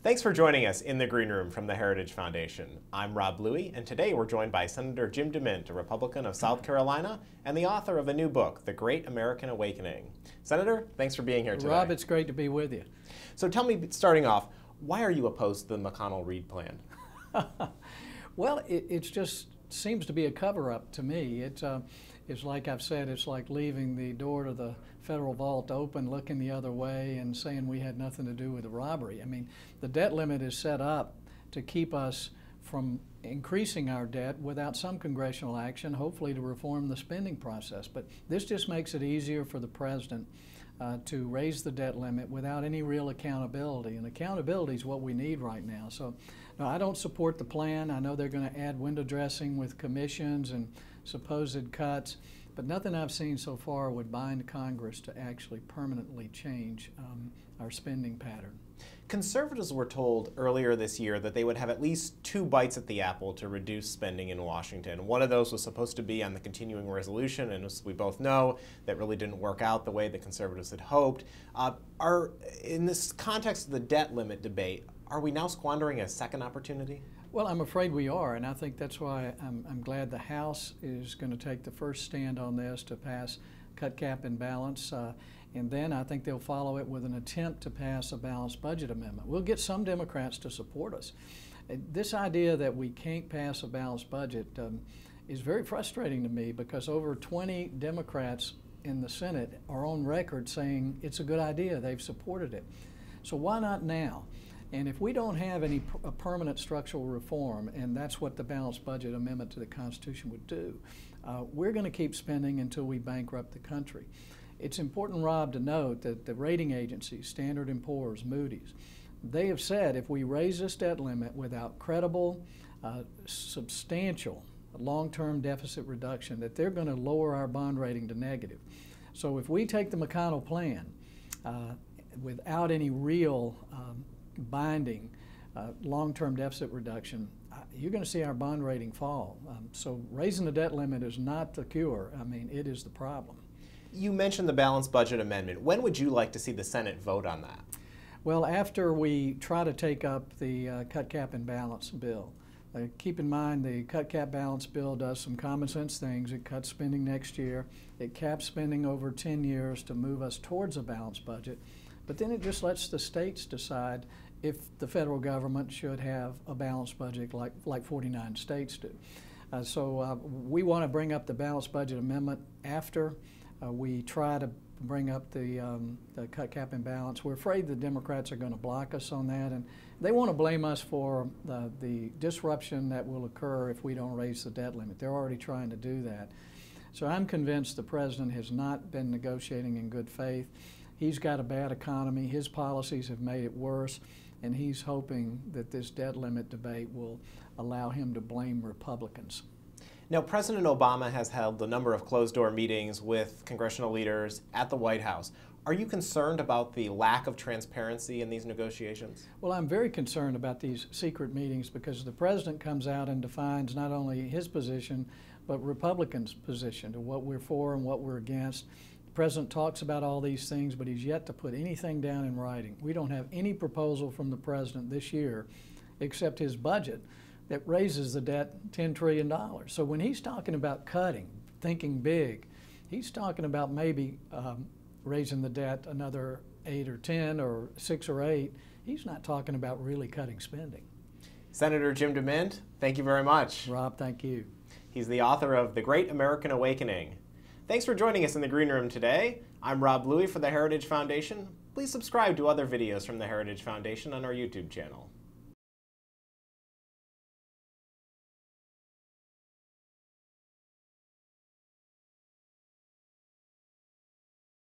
Thanks for joining us in the Green Room from the Heritage Foundation. I'm Rob Louie, and today we're joined by Senator Jim DeMint, a Republican of South Carolina, and the author of a new book, The Great American Awakening. Senator, thanks for being here today. Rob, it's great to be with you. So tell me, starting off, why are you opposed to the McConnell Reid plan? Well, it just seems to be a cover-up to me. It's like I've said, it's like leaving the door to the federal vault open, looking the other way, and saying we had nothing to do with the robbery. I mean, the debt limit is set up to keep us from increasing our debt without some congressional action, hopefully to reform the spending process. But this just makes it easier for the president to raise the debt limit without any real accountability. And accountability is what we need right now. So no, I don't support the plan. I know they're going to add window dressing with commissions and supposed cuts, but nothing I've seen so far would bind Congress to actually permanently change our spending pattern. Conservatives were told earlier this year that they would have at least 2 bites at the apple to reduce spending in Washington. One of those was supposed to be on the continuing resolution, and as we both know, that really didn't work out the way the conservatives had hoped. In this context of the debt limit debate, are we now squandering a second opportunity? Well, I'm afraid we are, and I think that's why I'm glad the House is going to take the first stand on this to pass cut, cap, and balance. And then I think they'll follow it with an attempt to pass a balanced budget amendment. We'll get some Democrats to support us. This idea that we can't pass a balanced budget is very frustrating to me, because over 20 Democrats in the Senate are on record saying it's a good idea. They've supported it. So why not now? And if we don't have any permanent structural reform, and that's what the balanced budget amendment to the Constitution would do, we're going to keep spending until we bankrupt the country. It's important, Rob, to note that the rating agencies, Standard & Poor's, Moody's, they have said if we raise this debt limit without credible, substantial long-term deficit reduction, that they're going to lower our bond rating to negative. So if we take the McConnell plan without any real binding long-term deficit reduction, you're going to see our bond rating fall. So raising the debt limit is not the cure. I mean, it is the problem. You mentioned the balanced budget amendment. When would you like to see the Senate vote on that? Well, after we try to take up the cut, cap, and balance bill. Keep in mind, the cut, cap, balance bill does some common sense things. It cuts spending next year. It caps spending over 10 years to move us towards a balanced budget. But then it just lets the states decide if the federal government should have a balanced budget like 49 states do. So we want to bring up the balanced budget amendment after we try to bring up the cut, cap, and balance. We're afraid the Democrats are going to block us on that, and they want to blame us for the disruption that will occur if we don't raise the debt limit. They're already trying to do that. So I'm convinced the president has not been negotiating in good faith. He's got a bad economy. His policies have made it worse, and he's hoping that this debt limit debate will allow him to blame Republicans. Now, President Obama has held a number of closed-door meetings with congressional leaders at the White House. Are you concerned about the lack of transparency in these negotiations? Well, I'm very concerned about these secret meetings, because the president comes out and defines not only his position, but Republicans' position, to what we're for and what we're against. The president talks about all these things, but he's yet to put anything down in writing. We don't have any proposal from the president this year, except his budget, that raises the debt $10 trillion. So when he's talking about cutting, thinking big, he's talking about maybe raising the debt another 8 or 10 or 6 or 8. He's not talking about really cutting spending. Senator Jim DeMint, thank you very much. Rob, thank you. He's the author of The Great American Awakening. Thanks for joining us in the Green Room today. I'm Rob Louie for the Heritage Foundation. Please subscribe to other videos from the Heritage Foundation on our YouTube channel.